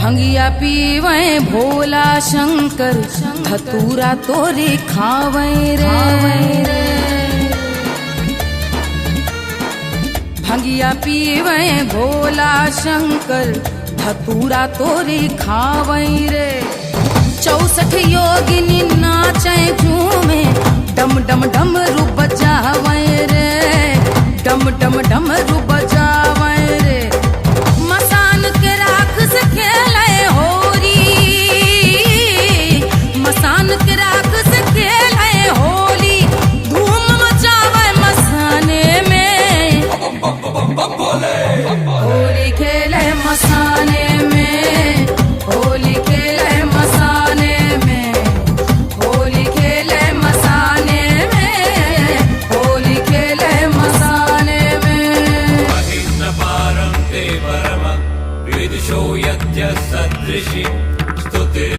भंगिया पीवे भोला शंकर, धतूरा तोरे खावे रे। भंगिया पीवे भोला शंकर, धतूरा तोरे खावे रे। 64 योगिनी नाचे झूमे, डम डम डमरू बजावे रे। डम डम डमरू बजावे रे। मसान के राख से खेले होरी, मसान के राख से खेले होली। धूम मचावे मसाने में, होली खेले मसाने में, होली खेले मसाने में, होली खेले मसाने में, होली खेले मसाने में। महिम्न पारं ते परम विदुषो यद्य सदृशि स्तुति।